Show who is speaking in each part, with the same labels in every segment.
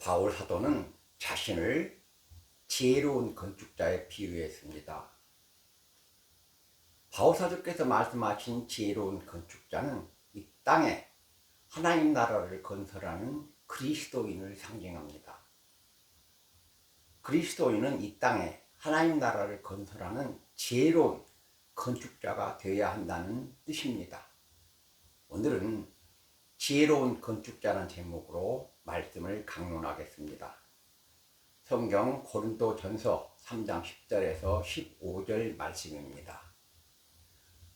Speaker 1: 바울 사도는 자신을 지혜로운 건축자에 비유했습니다. 바울 사도께서 말씀하신 지혜로운 건축자는 이 땅에 하나님 나라를 건설하는 그리스도인을 상징합니다. 그리스도인은 이 땅에 하나님 나라를 건설하는 지혜로운 건축자가 되어야 한다는 뜻입니다. 오늘은 지혜로운 건축자라는 제목으로 말씀을 강론하겠습니다. 성경 고린도전서 3장 10절에서 15절 말씀입니다.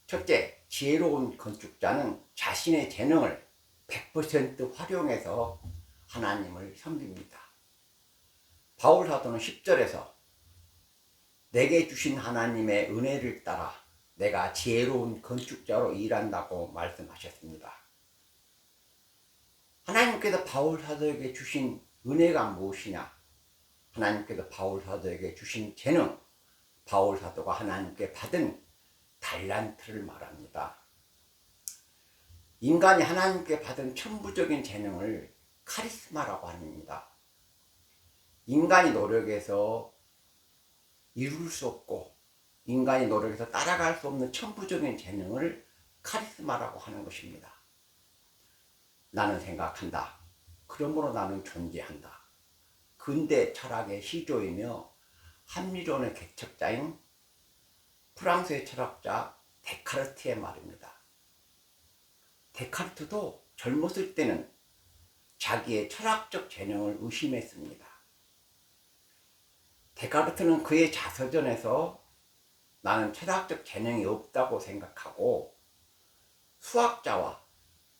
Speaker 1: 첫째, 지혜로운 건축자는 자신의 재능을 100% 활용해서 하나님을 섬깁니다. 바울 사도는 10절에서 내게 주신 하나님의 은혜를 따라 내가 지혜로운 건축자로 일한다고 말씀하셨습니다. 하나님께서 바울 사도에게 주신 은혜가 무엇이냐? 하나님께서 바울 사도에게 주신 재능, 바울 사도가 하나님께 받은 달란트를 말합니다. 인간이 하나님께 받은 천부적인 재능을 카리스마라고 합니다. 인간이 노력해서 이룰 수 없고 인간이 노력해서 따라갈 수 없는 천부적인 재능을 카리스마라고 하는 것입니다. 나는 생각한다. 그러므로 나는 존재한다. 근대 철학의 시조이며 합리론의 개척자인 프랑스의 철학자 데카르트의 말입니다. 데카르트도 젊었을 때는 자기의 철학적 재능을 의심했습니다. 데카르트는 그의 자서전에서 나는 철학적 재능이 없다고 생각하고 수학자와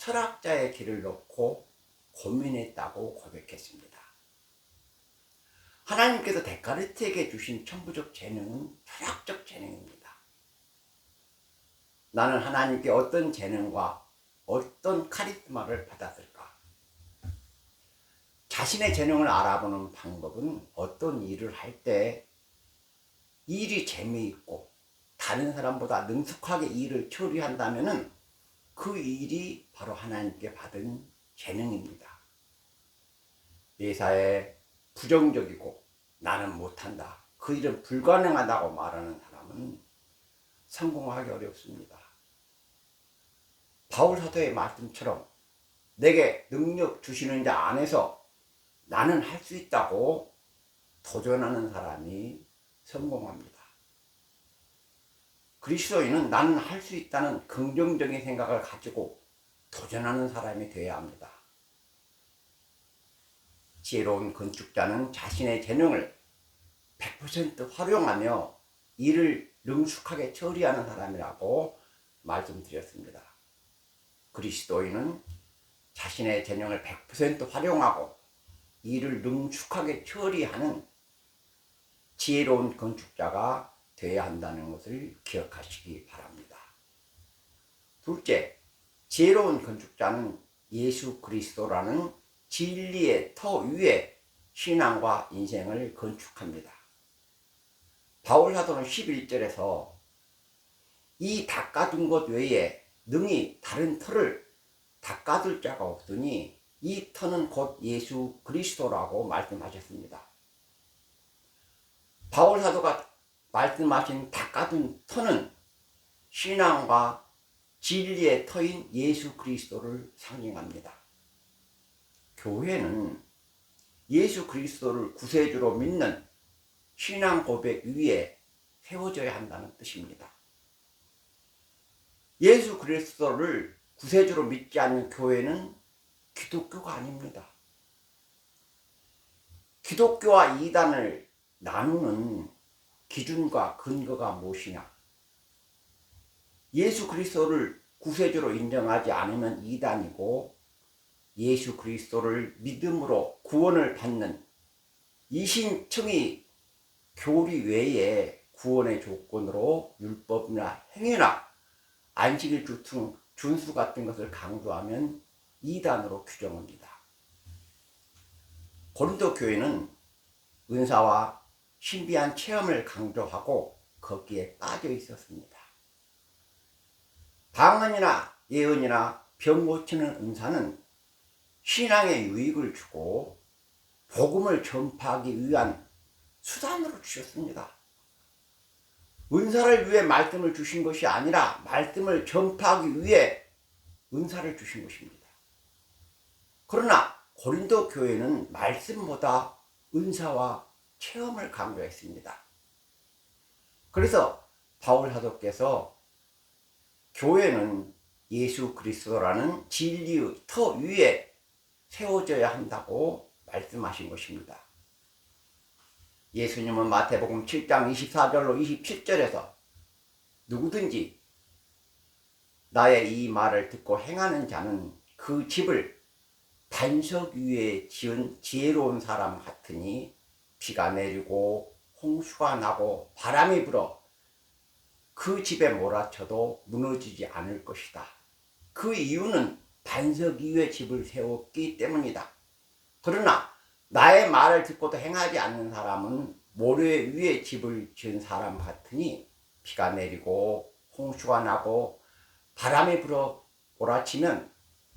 Speaker 1: 철학자의 길을 놓고 고민했다고 고백했습니다. 하나님께서 데카르트에게 주신 천부적 재능은 철학적 재능입니다. 나는 하나님께 어떤 재능과 어떤 카리스마를 받았을까? 자신의 재능을 알아보는 방법은 어떤 일을 할 때 일이 재미있고 다른 사람보다 능숙하게 일을 처리한다면 그 일이 바로 하나님께 받은 재능입니다. 매사에 부정적이고 나는 못한다, 그 일은 불가능하다고 말하는 사람은 성공하기 어렵습니다. 바울 사도의 말씀처럼 내게 능력 주시는 자 안에서 나는 할 수 있다고 도전하는 사람이 성공합니다. 그리스도인은 나는 할 수 있다는 긍정적인 생각을 가지고 도전하는 사람이 되어야 합니다. 지혜로운 건축자는 자신의 재능을 100% 활용하며 일을 능숙하게 처리하는 사람이라고 말씀드렸습니다. 그리스도인은 자신의 재능을 100% 활용하고 일을 능숙하게 처리하는 지혜로운 건축자가 되어야 한다는 것을 기억하시기 바랍니다. 둘째, 지혜로운 건축자는 예수 그리스도라는 진리의 터 위에 신앙과 인생을 건축합니다. 바울 사도는 11절에서 이 닦아둔 것 외에 능히 다른 터를 닦아둘 자가 없으니 이 터는 곧 예수 그리스도라고 말씀하셨습니다. 바울 사도가 말씀하신 닦아둔 터는 신앙과 진리의 터인 예수 그리스도를 상징합니다. 교회는 예수 그리스도를 구세주로 믿는 신앙 고백 위에 세워져야 한다는 뜻입니다. 예수 그리스도를 구세주로 믿지 않는 교회는 기독교가 아닙니다. 기독교와 이단을 나누는 기준과 근거가 무엇이냐? 예수 그리스도를 구세주로 인정하지 않으면 이단이고 예수 그리스도를 믿음으로 구원을 받는 이신청의 교리 외에 구원의 조건으로 율법이나 행위나 안식일 준수 같은 것을 강조하면 이단으로 규정합니다. 고린도 교회는 은사와 신비한 체험을 강조하고 거기에 빠져 있었습니다. 방언이나 예언이나 병 고치는 은사는 신앙에 유익을 주고 복음을 전파하기 위한 수단으로 주셨습니다. 은사를 위해 말씀을 주신 것이 아니라 말씀을 전파하기 위해 은사를 주신 것입니다. 그러나 고린도 교회는 말씀보다 은사와 체험을 강조했습니다. 그래서 바울 사도께서 교회는 예수 그리스도라는 진리의 터 위에 세워져야 한다고 말씀하신 것입니다. 예수님은 마태복음 7장 24절로 27절에서 누구든지 나의 이 말을 듣고 행하는 자는 그 집을 반석 위에 지은 지혜로운 사람 같으니 비가 내리고 홍수가 나고 바람이 불어 그 집에 몰아쳐도 무너지지 않을 것이다. 그 이유는 반석 위에 집을 세웠기 때문이다. 그러나 나의 말을 듣고도 행하지 않는 사람은 모래 위에 집을 지은 사람 같으니 비가 내리고 홍수가 나고 바람이 불어 몰아치면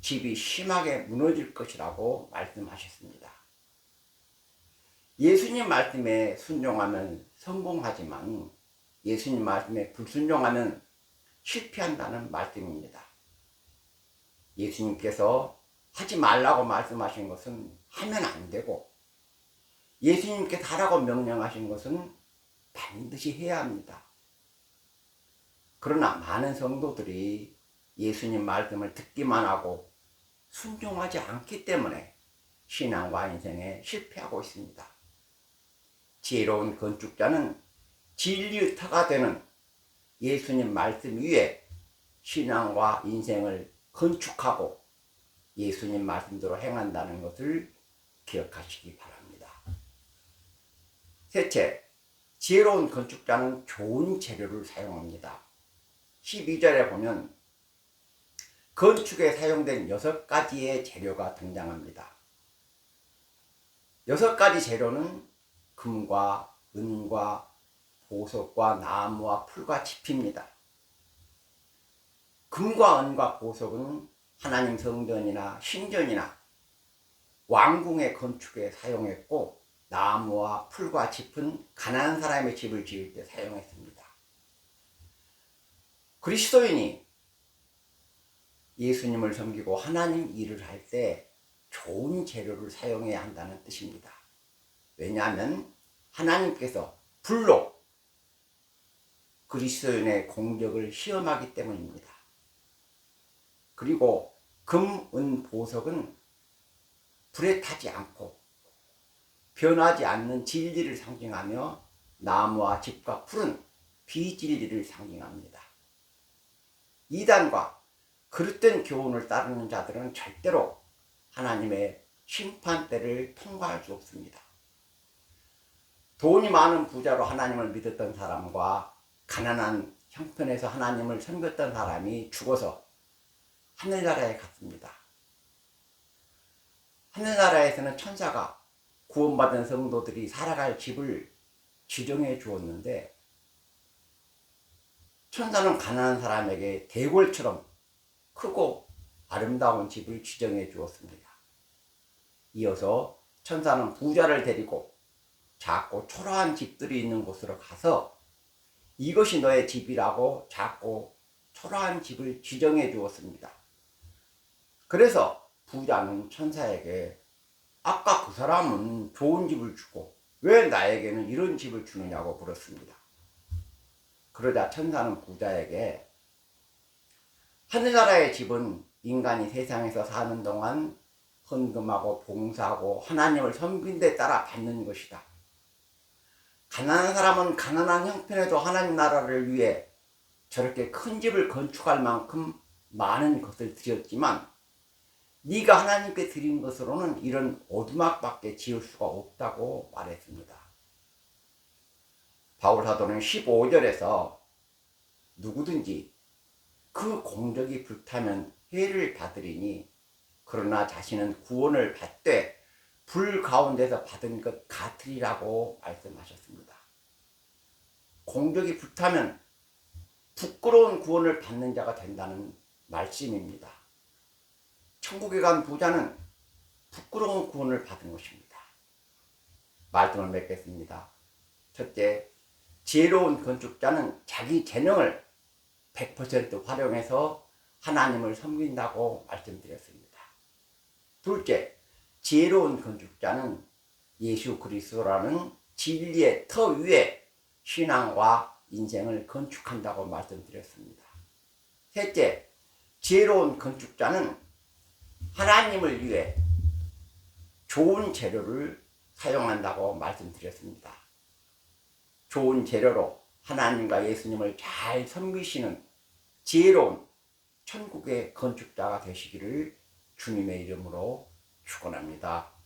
Speaker 1: 집이 심하게 무너질 것이라고 말씀하셨습니다. 예수님 말씀에 순종하면 성공하지만 예수님 말씀에 불순종하면 실패한다는 말씀입니다. 예수님께서 하지 말라고 말씀하신 것은 하면 안 되고 예수님께서 하라고 명령하신 것은 반드시 해야 합니다. 그러나 많은 성도들이 예수님 말씀을 듣기만 하고 순종하지 않기 때문에 신앙과 인생에 실패하고 있습니다. 지혜로운 건축자는 진리의 터가 되는 예수님 말씀 위에 신앙과 인생을 건축하고 예수님 말씀대로 행한다는 것을 기억하시기 바랍니다. 셋째, 지혜로운 건축자는 좋은 재료를 사용합니다. 12절에 보면 건축에 사용된 6가지의 재료가 등장합니다. 6가지 재료는 금과 은과 보석과 나무와 풀과 짚입니다. 금과 은과 보석은 하나님 성전이나 신전이나 왕궁의 건축에 사용했고 나무와 풀과 짚은 가난한 사람의 집을 지을 때 사용했습니다. 그리스도인이 예수님을 섬기고 하나님 일을 할 때 좋은 재료를 사용해야 한다는 뜻입니다. 왜냐하면 하나님께서 불로 그리스도인의 공적을 시험하기 때문입니다. 그리고 금, 은, 보석은 불에 타지 않고 변하지 않는 진리를 상징하며 나무와 짚과 풀은 비진리를 상징합니다. 이단과 그릇된 교훈을 따르는 자들은 절대로 하나님의 심판대를 통과할 수 없습니다. 돈이 많은 부자로 하나님을 믿었던 사람과 가난한 형편에서 하나님을 섬겼던 사람이 죽어서 하늘나라에 갔습니다. 하늘나라에서는 천사가 구원받은 성도들이 살아갈 집을 지정해 주었는데 천사는 가난한 사람에게 대궐처럼 크고 아름다운 집을 지정해 주었습니다. 이어서 천사는 부자를 데리고 작고 초라한 집들이 있는 곳으로 가서 이것이 너의 집이라고 작고 초라한 집을 지정해 주었습니다. 그래서 부자는 천사에게 아까 그 사람은 좋은 집을 주고 왜 나에게는 이런 집을 주느냐고 물었습니다. 그러자 천사는 부자에게 하늘나라의 집은 인간이 세상에서 사는 동안 헌금하고 봉사하고 하나님을 섬긴 데 따라 받는 것이다. 가난한 사람은 가난한 형편에도 하나님 나라를 위해 저렇게 큰 집을 건축할 만큼 많은 것을 드렸지만 네가 하나님께 드린 것으로는 이런 오두막밖에 지을 수가 없다고 말했습니다. 바울 사도는 15절에서 누구든지 그 공적이 불타면 해를 받으리니 그러나 자신은 구원을 받되 불 가운데서 받은 것 같으리라고 말씀하셨습니다. 공적이 불타면 부끄러운 구원을 받는 자가 된다는 말씀입니다. 천국에 간 부자는 부끄러운 구원을 받은 것입니다. 말씀을 맺겠습니다. 첫째, 지혜로운 건축자는 자기 재능을 100% 활용해서 하나님을 섬긴다고 말씀드렸습니다. 둘째, 지혜로운 건축자는 예수 그리스도라는 진리의 터 위에 신앙과 인생을 건축한다고 말씀드렸습니다. 셋째, 지혜로운 건축자는 하나님을 위해 좋은 재료를 사용한다고 말씀드렸습니다. 좋은 재료로 하나님과 예수님을 잘 섬기시는 지혜로운 천국의 건축자가 되시기를 주님의 이름으로 축원합니다.